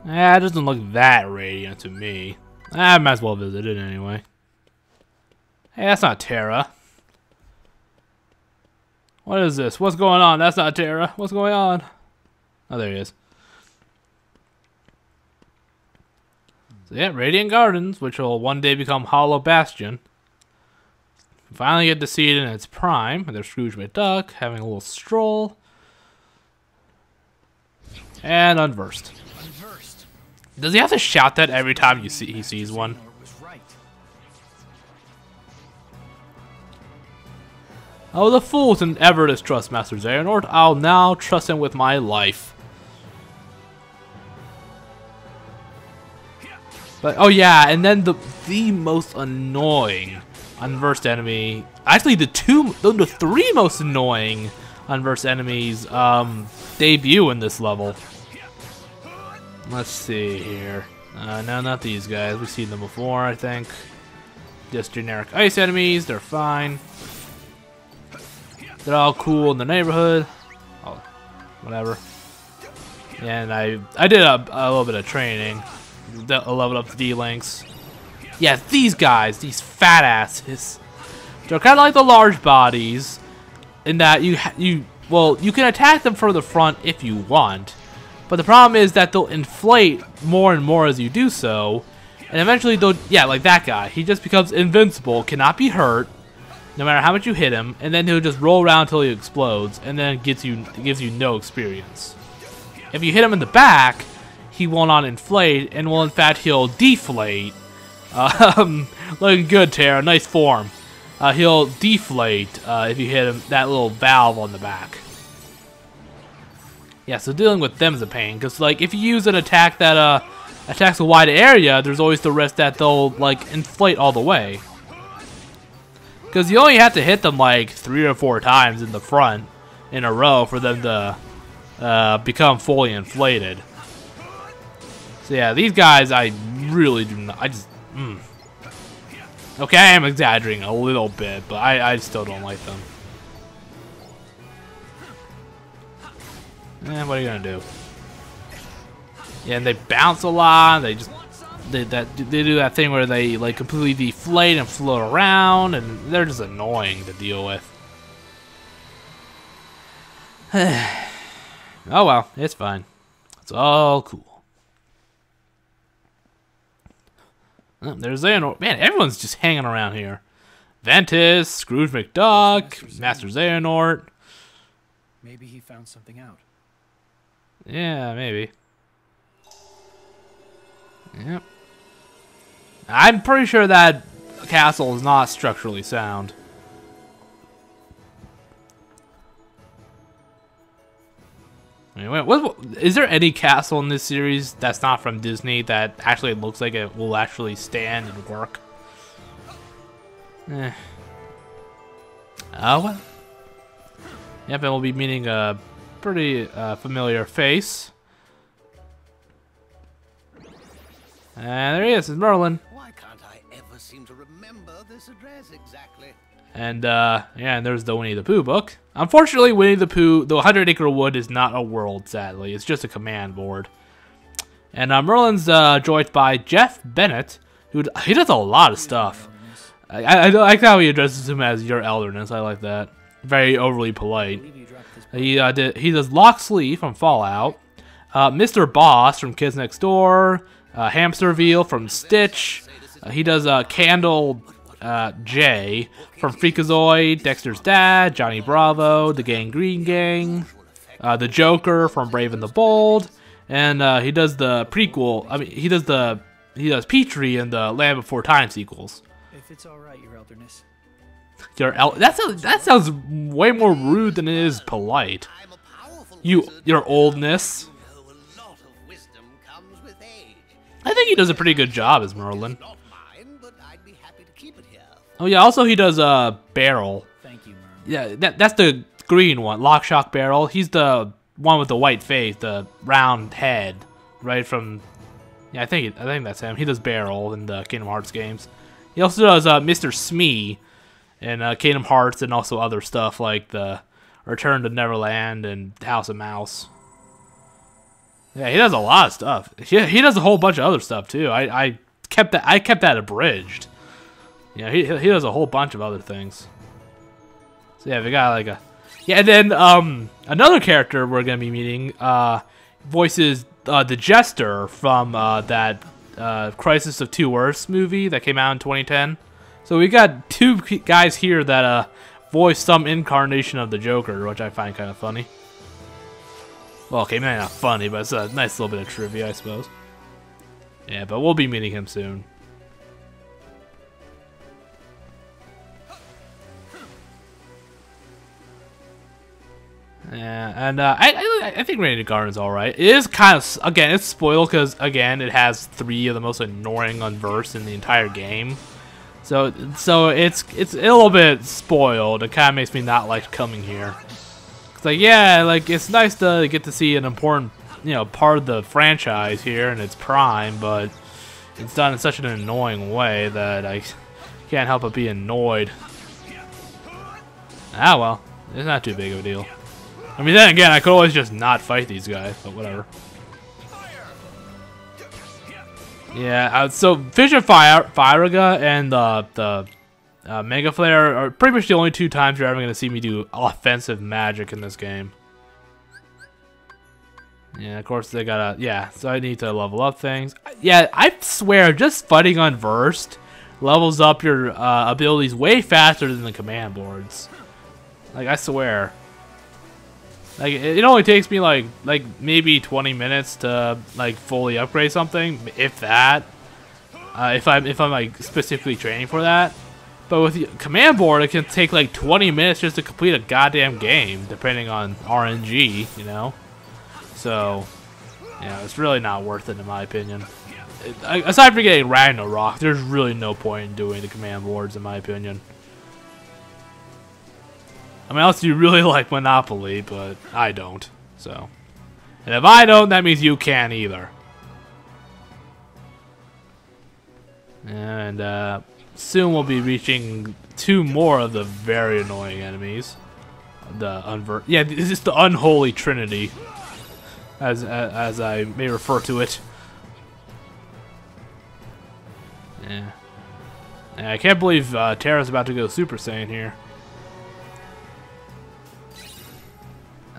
Eh, it doesn't look that radiant to me. I might as well visit it anyway. Hey, that's not Terra. What is this? What's going on? That's not Terra. What's going on? Oh, there he is. So yeah, Radiant Gardens, which will one day become Hollow Bastion. Finally get to see it in its prime. And there's Scrooge McDuck having a little stroll. And unversed. Does he have to shout that every time he sees one? Oh, the fool to ever distrust Master Xehanort. I'll now trust him with my life. But oh yeah, and then the most annoying unversed enemy. Actually, the three most annoying unversed enemies debut in this level. Let's see here. No, not these guys. We've seen them before, I think. Just generic ice enemies. They're fine. They're all cool in the neighborhood. Oh, whatever. And I did a little bit of training. I leveled up the D-Links. Yeah, these guys, these fat asses. They're kind of like the large bodies, in that you can attack them from the front if you want, but the problem is that they'll inflate more and more as you do so, and eventually they'll, yeah, like that guy. He just becomes invincible, cannot be hurt, no matter how much you hit him, and then he'll just roll around until he explodes, and then gives you no experience. If you hit him in the back, he will not inflate, and will in fact he'll deflate. Looking good, Terra. Nice form. He'll deflate if you hit him that little valve on the back. Yeah, so dealing with them is a pain, because like if you use an attack that attacks a wide area, there's always the risk that they'll like inflate all the way. Because you only have to hit them like 3 or 4 times in the front in a row for them to become fully inflated. So yeah, these guys I really do not. Okay, I am exaggerating a little bit, but I still don't like them. What are you gonna do? Yeah, and they bounce a lot. They do that thing where they like completely deflate and float around, and they're just annoying to deal with. Oh well, it's fine. It's all cool. Oh, there's Xehanort. Man, everyone's just hanging around here. Ventus, Scrooge McDuck, Master Xehanort. Maybe he found something out. Yeah, maybe. Yep. I'm pretty sure that castle is not structurally sound. Anyway, is there any castle in this series that's not from Disney that actually looks like it will actually stand and work? Oh well. Yep, and we'll be meeting a pretty familiar face. And there he is, it's Merlin. Why can't I ever seem to remember this address exactly? And yeah, and there's the Winnie the Pooh book. Unfortunately, Winnie the Pooh, the 100 Acre Wood is not a world, sadly. It's just a command board. And Merlin's joined by Jeff Bennett, he does a lot of stuff. I like how he addresses him as your elderness. I like that. Very overly polite. He does Locksley from Fallout, Mr. Boss from Kids Next Door, Hamsterville from Stitch. He does Candle J from Freakazoid, Dexter's Dad, Johnny Bravo, The Gangrene Gang, the Joker from Brave and the Bold, and he does the prequel. I mean, he does Petrie in the Land Before Time sequels. If it's all right, your elderness. That sounds way more rude than it is polite. Your oldness. I think he does a pretty good job as Merlin. Oh yeah, also he does Barrel. Thank you, Merlin. Yeah, that's the green one, Lockshock Barrel. He's the one with the white face, the round head, right from. Yeah, I think that's him. He does Barrel in the Kingdom Hearts games. He also does Mr. Smee in Kingdom Hearts and also other stuff like the Return to Neverland and House of Mouse. Yeah, he does a lot of stuff. He does a whole bunch of other stuff too. I kept that abridged. Yeah, he does a whole bunch of other things. So yeah, we got like a and then another character we're gonna be meeting voices the Jester from that Crisis of Two Earths movie that came out in 2010. So we got two guys here that voice some incarnation of the Joker, which I find kind of funny. Well, okay, maybe not funny, but it's a nice little bit of trivia, I suppose. Yeah, but we'll be meeting him soon. Yeah, and I think Rainy Garden's alright. It is kind of, again, it's spoiled because, again, it has 3 of the most annoying unversed in the entire game. So it's a little bit spoiled. It kind of makes me not like coming here. It's like, yeah, like, it's nice to get to see an important, part of the franchise here in its prime, but it's done in such an annoying way that I can't help but be annoyed. Ah, well, it's not too big of a deal. I mean, then again, I could always just not fight these guys, but whatever. Yeah, so Fission Firaga and the Mega Flare are pretty much the only 2 times you're ever going to see me do offensive magic in this game. Yeah, of course they gotta, yeah, so I need to level up things. Yeah, I swear, just fighting unversed levels up your abilities way faster than the command boards. Like, I swear. Like, it only takes me like maybe 20 minutes to like fully upgrade something, if that. If I'm like specifically training for that. But with the command board, it can take like 20 minutes just to complete a goddamn game, depending on RNG, So, yeah, it's really not worth it in my opinion. Aside from getting Ragnarok, there's really no point in doing the command boards in my opinion. I mean, unless you really like Monopoly, but I don't, so. And if I don't, that means you can't either. And, soon we'll be reaching 2 more of the very annoying enemies. Yeah, this is the Unholy Trinity, as I may refer to it. Yeah. And I can't believe Terra's about to go Super Saiyan here.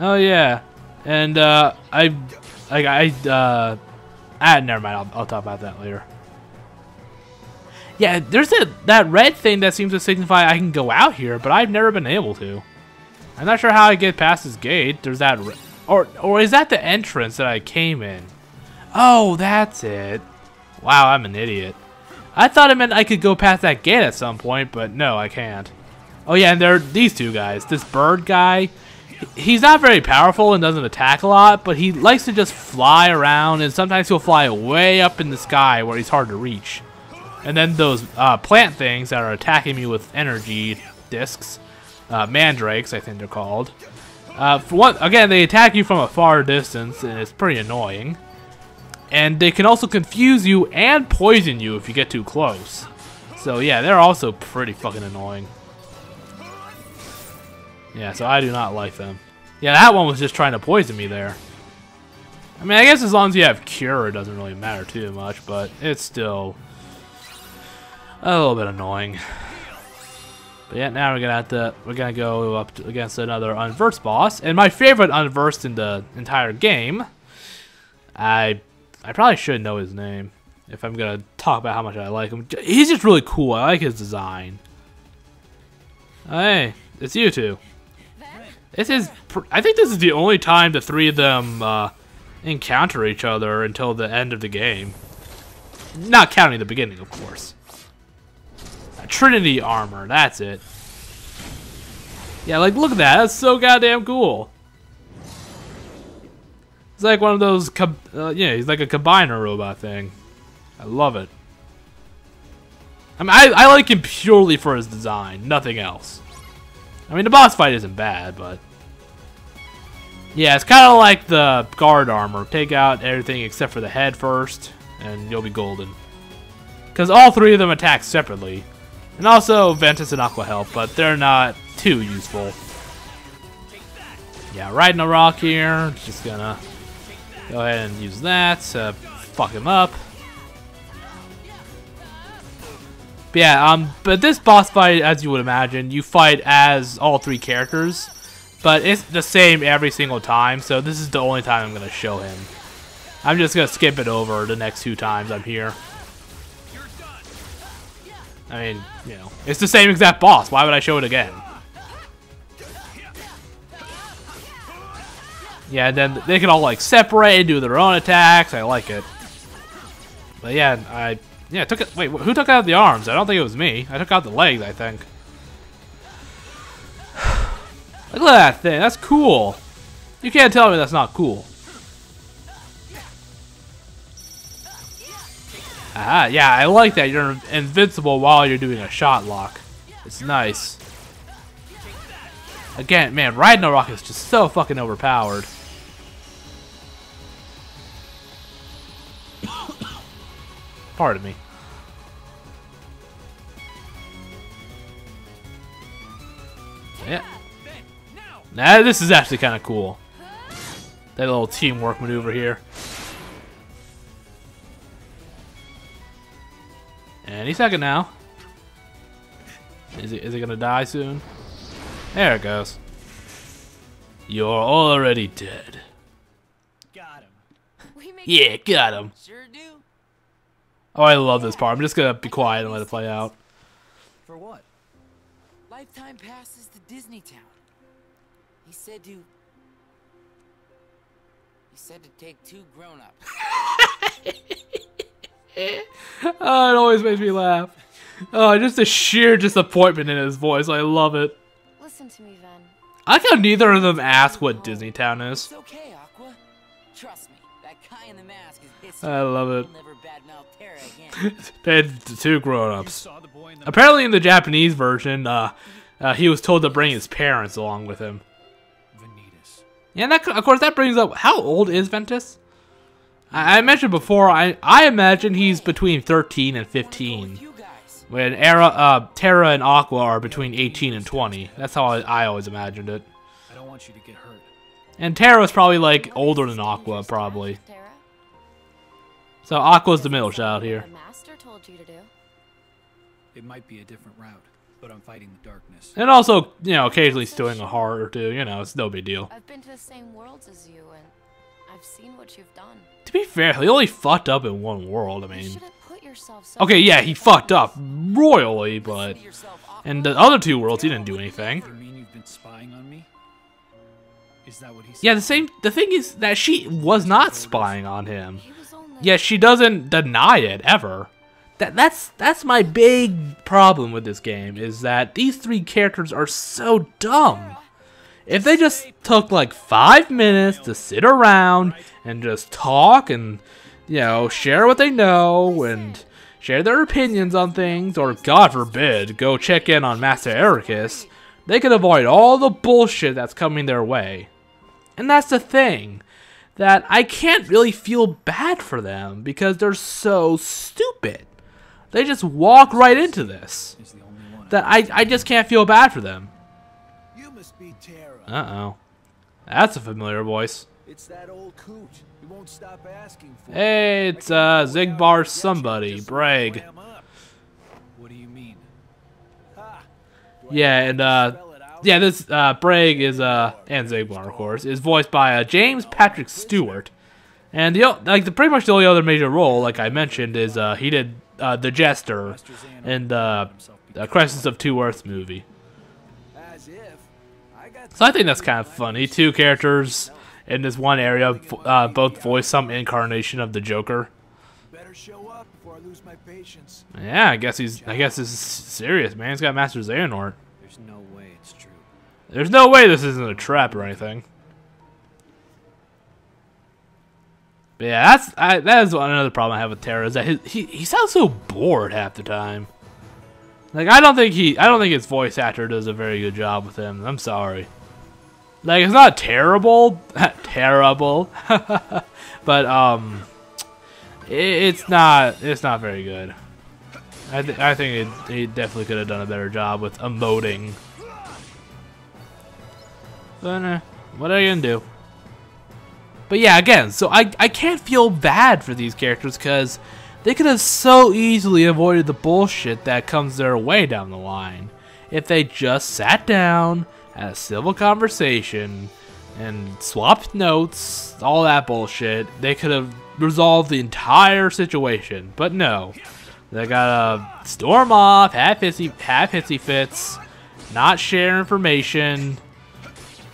Oh yeah, and never mind. I'll talk about that later. Yeah, there's that red thing that seems to signify I can go out here, but I've never been able to. I'm not sure how I get past this gate. There's that, or is that the entrance that I came in? Oh, that's it. Wow, I'm an idiot. I thought it meant I could go past that gate at some point, but no, I can't. Oh yeah, and there are these 2 guys. This bird guy. He's not very powerful and doesn't attack a lot, but he likes to just fly around, and sometimes he'll fly way up in the sky where he's hard to reach. And then those plant things that are attacking me with energy discs, mandrakes, I think they're called. Again, they attack you from a far distance, and it's pretty annoying. And they can also confuse you and poison you if you get too close. So yeah, they're also pretty fucking annoying. Yeah, so I do not like them. Yeah, that one was just trying to poison me there. I mean, I guess as long as you have Cure, it doesn't really matter too much, but it's still a little bit annoying. But yeah, now we're gonna go up against another unversed boss, and my favorite unversed in the entire game. I probably should know his name if I'm gonna talk about how much I like him. He's just really cool. I like his design. Hey, it's you 2. I think this is the only time the 3 of them encounter each other until the end of the game. Not counting the beginning, of course. Trinity armor, that's it. Yeah, like, look at that. That's so goddamn cool. It's like one of those, yeah, he's like a combiner robot thing. I love it. I mean, I like him purely for his design, nothing else. I mean, the boss fight isn't bad, but... Yeah, it's kind of like the guard armor. Take out everything except for the head first, and you'll be golden. Because all 3 of them attack separately. And also, Ventus and Aqua help, but they're not too useful. Yeah, riding a rock here. Just gonna Go ahead and use that to fuck him up. But yeah, but this boss fight, as you would imagine, you fight as all three characters, but it's the same every single time, so this is the only time I'm gonna show him. I'm just gonna skip it over the next 2 times I'm here. I mean, you know, it's the same exact boss. Why would I show it again? Yeah, and then they can all like separate and do their own attacks. I like it. But yeah, I took it. Wait, who took out the arms? I don't think it was me. I took out the legs, I think. Look at that thing. That's cool. You can't tell me that's not cool. Ah, yeah, I like that. You're invincible while you're doing a shot lock. It's nice. Again, man, Ragnarok is just so fucking overpowered. Pardon me. Yeah. Nah, this is actually kind of cool. That little teamwork maneuver here. Any second now. Is it gonna die soon? There it goes. You're already dead. Got him. Yeah, got him. Sure do. Oh, I love this part. I'm just gonna be quiet and let it play out. For what? Lifetime passes to Disney Town. He said to take 2 grown-ups. Oh, it always makes me laugh. Oh, just the sheer disappointment in his voice. I love it. Listen to me, Ven. I like how neither of them ask what Disney Town is. It's okay, Aqua. Trust me, that guy in the mask is history. I love it. We'll never badmouth Terra again. They had the 2 grown-ups. Saw the boy in the Apparently in the Japanese version, he was told to bring his parents along with him. Vanitas. Yeah, and that, of course, that brings up, how old is Ventus? I mentioned before, I imagine he's between 13 and 15. You guys. When Terra and Aqua are between 18 and 20. That's how I always imagined it. I don't want you to get hurt. And Terra's probably like older than Aqua, probably. Terra? So Aqua's the middle child here. The master told you to do. It might be a different route, but I'm fighting the darkness. And also, you know, occasionally stealing a heart or 2, you know, it's no big deal. I've been to the same worlds as you, and I've seen what you've done. To be fair, he only fucked up in one world, I You mean. shouldn't put yourself so Okay, yeah, he fucked up royally, but... Listen to yourself, Aqua. In the other 2 worlds, he didn't do anything. You mean you've been spying on me? Is that what he said? Yeah, the thing is that she was not spying on him. He was only... Yet she doesn't deny it, ever. That's my big problem with this game, is that these 3 characters are so dumb. If they just took like 5 minutes to sit around and just talk and, you know, share what they know and share their opinions on things, or God forbid, go check in on Master Ericus, they could avoid all the bullshit that's coming their way. And that's the thing, that I can't really feel bad for them because they're so stupid. They just walk right into this. Is the only one. That I just can't feel bad for them. You must be Terra. Uh-oh. That's a familiar voice. It's that old coot. He won't stop asking for Hey, it's Zigbar somebody, Bragg. What do you mean? Yeah, and yeah, this Bragg is and Zigbar, of course, is voiced by James Patrick Stewart. And pretty much the only other major role, like I mentioned, is he did the Jester in the Crisis of Two Earths movie. As if I got So I think that's kind of funny. 2 characters in this one area both voice some incarnation of the Joker. better show up before I lose my patience. Yeah, I guess this is serious, man. He's got Master Xehanort. There's no way it's true. There's no way this isn't a trap or anything. But yeah, that is another problem I have with Terra, is that he sounds so bored half the time. Like I don't think his voice actor does a very good job with him. I'm sorry. Like it's not terrible, terrible, but it's not very good. I think he definitely could have done a better job with emoting. But what are you gonna do? But yeah, again, so I can't feel bad for these characters because they could have so easily avoided the bullshit that comes their way down the line if they just sat down, had a civil conversation, and swapped notes, all that bullshit. They could have resolved the entire situation, but no. They gotta storm off, have hissy fits, not share information.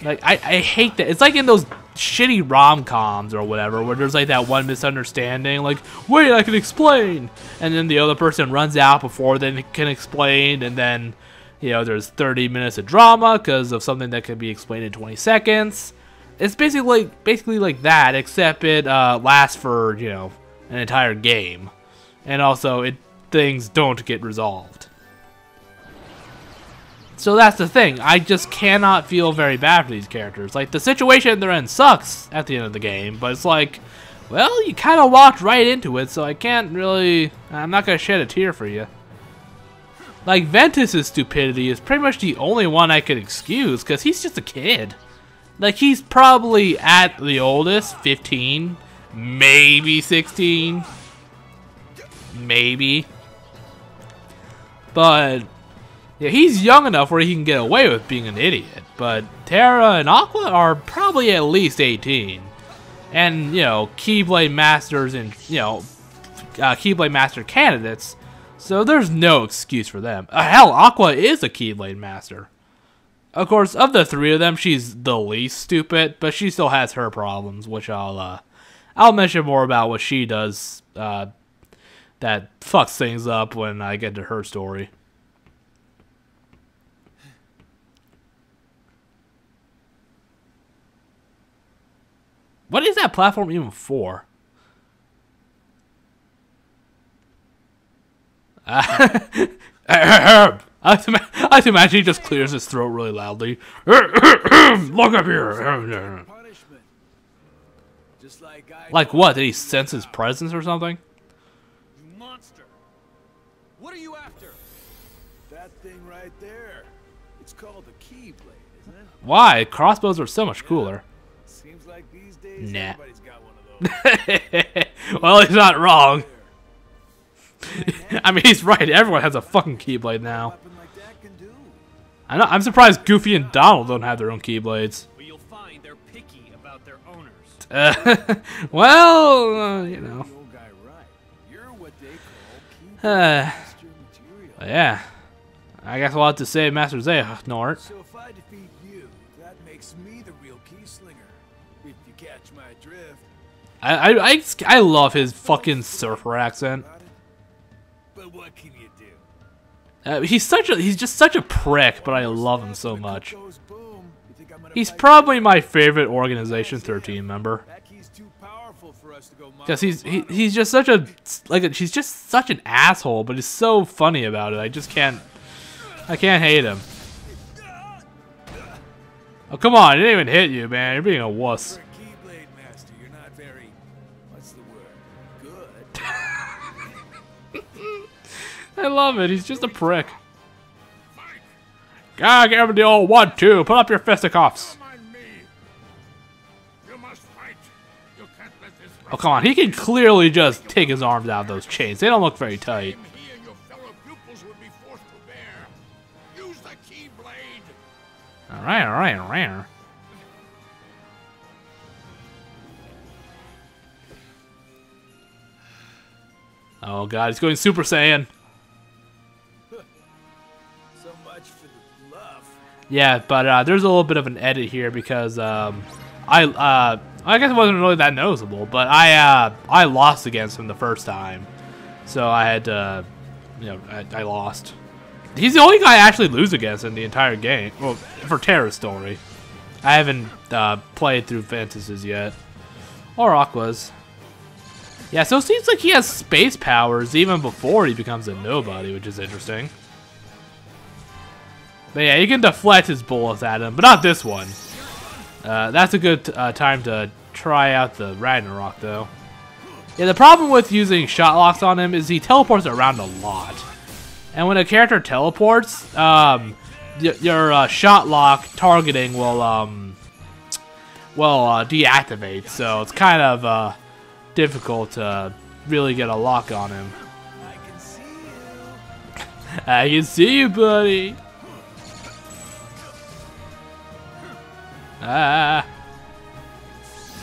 Like, I hate that. It's like in those shitty rom-coms or whatever, where there's like that one misunderstanding, like, wait, I can explain, and then the other person runs out before they can explain, and then, you know, there's 30 minutes of drama because of something that can be explained in 20 seconds. It's basically like that, except it lasts for, you know, an entire game, and also things don't get resolved. So that's the thing. I just cannot feel very bad for these characters. Like, the situation they're in sucks at the end of the game, but it's like, well, you kind of walked right into it, so I can't really... I'm not going to shed a tear for you. Like, Ventus's stupidity is pretty much the only one I could excuse, because he's just a kid. Like, he's probably at the oldest, 15, maybe 16, maybe. But... yeah, he's young enough where he can get away with being an idiot, but Terra and Aqua are probably at least 18. And, you know, Keyblade Masters and, you know, Keyblade Master candidates, so there's no excuse for them. Hell, Aqua is a Keyblade Master. Of course, of the three of them, she's the least stupid, but she still has her problems, which I'll mention more about what she does that fucks things up when I get to her story. What is that platform even for? I like to imagine he just clears his throat really loudly. Look up here. Like what? Did he sense his presence or something? You monster! What are you after? That thing right there. It's called a Keyblade, isn't it? Why? Crossbows are so much cooler. Seems like these days Nah. everybody's got one of those. Well, he's not wrong. I mean, he's right. Everyone has a fucking Keyblade now. Weapon like that can do. I'm surprised Goofy and Donald don't have their own Keyblades. Well, you'll find they're picky about their owners. Well, you know. The old guy right. You're what they call Keyblade master material. Yeah. I guess we'll have to save Master Zay, Nort. So if I defeat you, that makes me the real key slinger. If you catch my drift. I love his fucking surfer accent. But what can you do? He's just such a prick, but I love him so much. He's probably my favorite Organization 13 member. Because he's just such a he's just such an asshole, but he's so funny about it. I can't hate him. Oh, come on, it didn't even hit you, man. You're being a wuss. For a Keyblade master, you're not very, what's the word, good. I love it. He's just a prick. God, give him the old 1-2. Put up your fisticuffs. Oh, come on. He can clearly just take his arms out of those chains. They don't look very tight. Alright. Oh god, he's going Super Saiyan. So much for the bluff. Yeah, but there's a little bit of an edit here because I guess it wasn't really that noticeable, but I lost against him the first time, so I had to, you know, I lost. He's the only guy I actually lose against in the entire game. Well, for Terra's story, I haven't played through Ventus's yet, or Aqua's. Yeah, so it seems like he has space powers even before he becomes a nobody, which is interesting. But yeah, you can deflect his bullets at him, but not this one. That's a good time to try out the Ragnarok, though. Yeah, the problem with using shot locks on him is he teleports around a lot. And when a character teleports, your shot lock targeting will deactivate, so it's kind of difficult to really get a lock on him. I can see you. I can see you, buddy.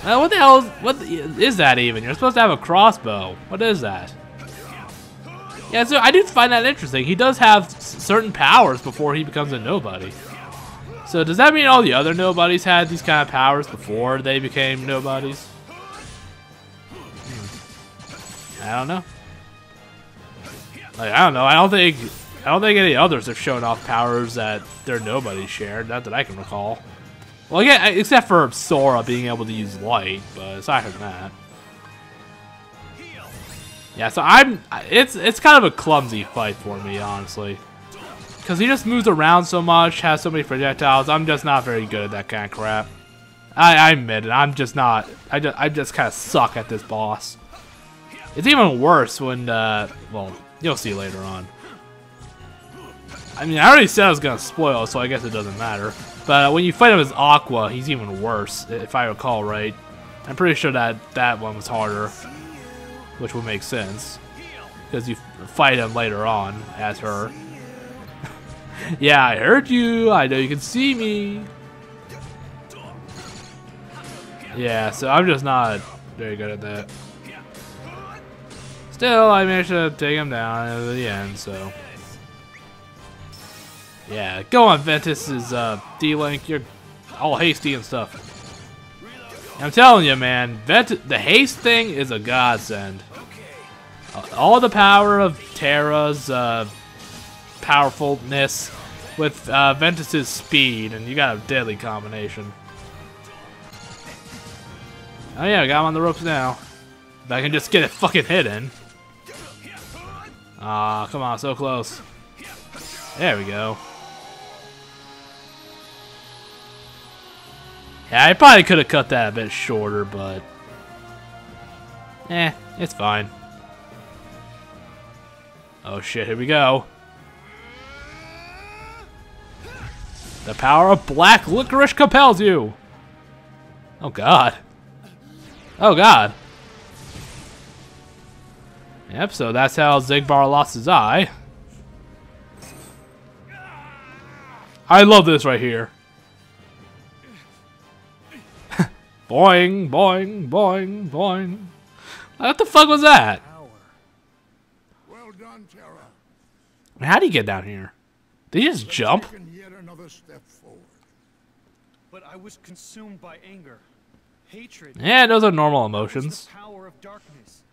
What the hell is that even? You're supposed to have a crossbow. What is that? Yeah, so I do find that interesting. He does have certain powers before he becomes a nobody. So does that mean all the other nobodies had these kind of powers before they became nobodies? I don't know. Like, I don't know. I don't think any others have shown off powers that their nobodies shared. Not that I can recall. Well, yeah, except for Sora being able to use light, but aside from that. Yeah, so it's kind of a clumsy fight for me, honestly. Because he just moves around so much, has so many projectiles, I'm just not very good at that kind of crap. I admit it, I'm just not, I just kind of suck at this boss. It's even worse when, well, you'll see later on. I mean, I already said I was going to spoil, so I guess it doesn't matter. But when you fight him as Aqua, he's even worse, if I recall right. I'm pretty sure that one was harder, which would make sense. Because you fight him later on as her. Yeah, I heard you. I know you can see me. Yeah, so I'm just not very good at that. Still, I managed to take him down at the end, so. Yeah, go on, Ventus's D-Link. You're all hasty and stuff. I'm telling you, man, the haste thing is a godsend. All the power of Terra's powerfulness with Ventus's speed, and you got a deadly combination. Oh yeah, I got him on the ropes now. If I can just get a fucking hit in. Ah, come on, so close. There we go. Yeah, I probably could have cut that a bit shorter, but it's fine. Oh shit, here we go. The power of black licorice compels you. Oh god. Oh god. Yep, so that's how Zigbar lost his eye. I love this right here. Boing, boing, boing, boing. What the fuck was that? Well done, Terra. How do you get down here? Did he just jump? Taken yet another step forward. But I was consumed by anger, hatred. Yeah, those are normal It's emotions. the power of darkness.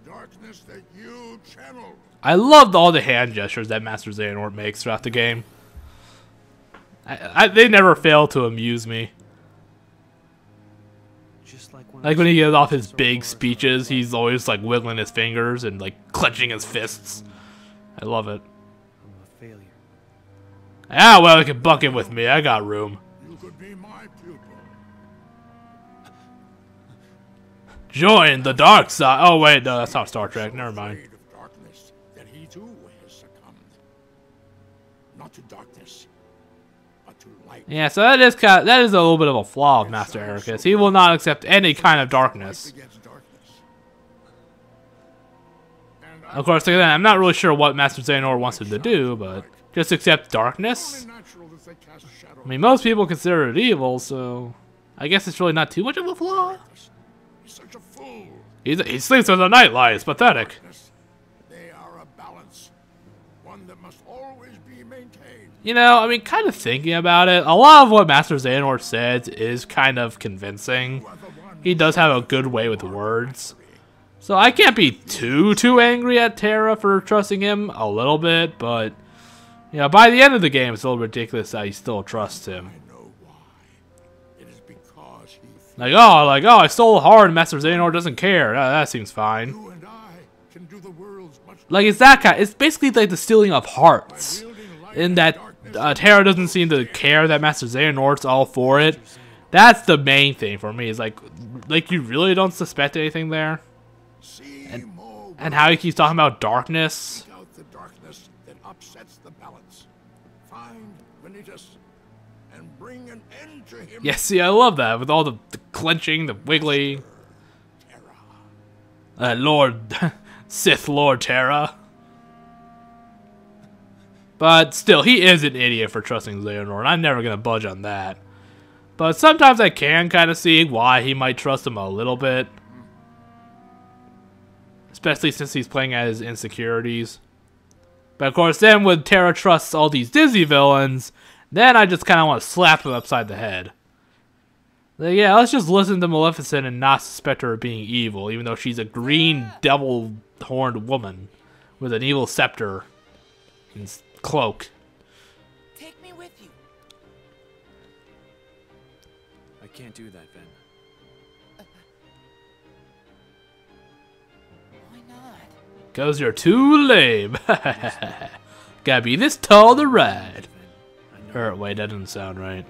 Darkness that you channeled. I loved all the hand gestures that Master Xehanort makes throughout the game. They never fail to amuse me. Just like Like when he gives off his big speeches, he's always like wiggling his fingers and like clenching his fists. I love it. I'm a failure. Ah, well, you can bucket with me. I got room. You could be my pupil. Join the dark side. Oh wait, no, that's not Star Trek. Never mind. Afraid of darkness, that he too has succumbed. Not to darkness, but to light. Yeah, so that is a little bit of a flaw of Master Ericus. He will not accept any kind of darkness. Against darkness. And Of course, again, I'm not really sure what Master Xehanort wants him to do, but just accept darkness. only natural that they cast shadow. I mean, most people consider it evil, so I guess it's really not too much of a flaw. He's such a fool. He sleeps with the nightlight. It's pathetic. They are a balance, one that must always be maintained. You know, I mean, kind of thinking about it, a lot of what Master Xehanort says is kind of convincing. He does have a good way with words. So I can't be too angry at Terra for trusting him a little bit, but you know, by the end of the game, it's a little ridiculous that he still trusts him. I know why. It is because he Like, oh, I stole hard, and Master Xehanort doesn't care. That seems fine. you and I can do the world's much Like, it's that kind. It's basically like the stealing of hearts, in that Terra doesn't seem to care that Master Xehanort's all for it. That's the main thing for me. Is like you really don't suspect anything there, and how he keeps talking about darkness. out the darkness that upsets the balance. Find Vanitas and bring an end to him. Yeah, see, I love that with all the clenching, the wiggly. Terra. Lord, Sith Lord Terra. But still, he is an idiot for trusting Xehanort, and I'm never gonna budge on that. But sometimes I can kind of see why he might trust him a little bit. Especially since he's playing at his insecurities. But of course, then when Terra trusts all these Disney villains, then I just kind of want to slap him upside the head. Like, yeah, let's just listen to Maleficent and not suspect her of being evil, even though she's a green devil-horned woman with an evil scepter and cloak. Take me with you. I can't do that, Ben. Why not? 'Cause you're too lame. Gotta be this tall to ride. Or, wait, that doesn't sound right.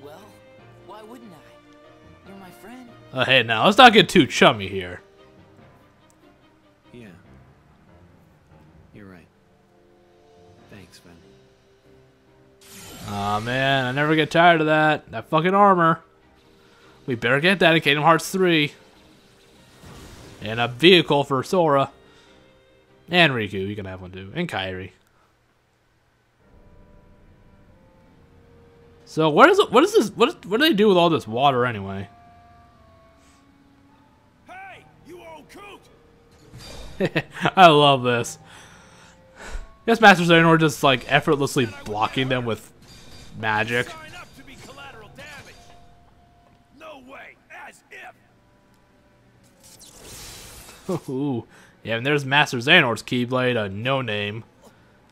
Well, why wouldn't I? You're my friend. Oh, hey, now, let's not get too chummy here. Yeah. You're right. Thanks, Ben. Aw, man, I never get tired of that. That fucking armor. We better get that in Kingdom Hearts 3. And a vehicle for Sora. And Riku, you can have one too. And Kairi. So what do they do with all this water anyway? Hey, you old coot! I love this. Guess Master Xehanort just like effortlessly blocking them with magic. Sign up to be collateral damage. No way, as if. Ooh. Yeah, and there's Master Xehanort's Keyblade, a no name.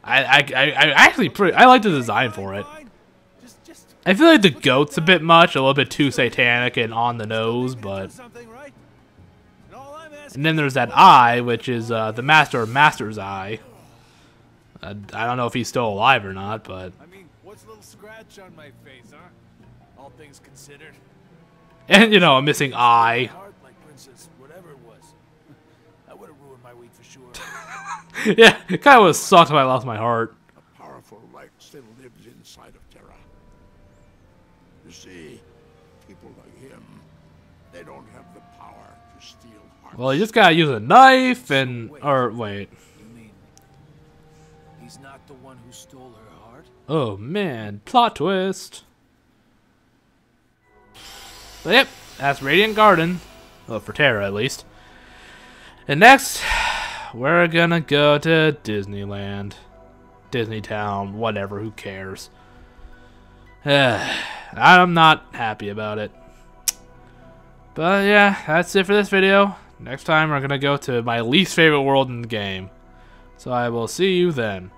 I actually I like the design for it. Just I feel like the goat's a bit much, a little bit too satanic and on the nose, but. something right. And all I'm asking And then there's that eye, which is the Master's eye. I don't know if he's still alive or not, but. I mean, what's a little scratch on my face, huh? All things considered. And, you know, a missing eye. Heart like Princess, whatever it was. I would have ruined my week for sure. Yeah, it kind of would have sucked if I lost my heart. A powerful light still lives inside of Terra. You see, people like him, they don't have the power to steal hearts. Well, you just gotta use a knife and. Or, wait. You mean he's not the one who stole her heart? Oh, man. Plot twist. But yep, that's Radiant Garden. Well, for Terra, at least. And next, we're gonna go to Disneyland. Disney Town, whatever, who cares? I'm not happy about it. But yeah, that's it for this video. Next time, we're gonna go to my least favorite world in the game. So I will see you then.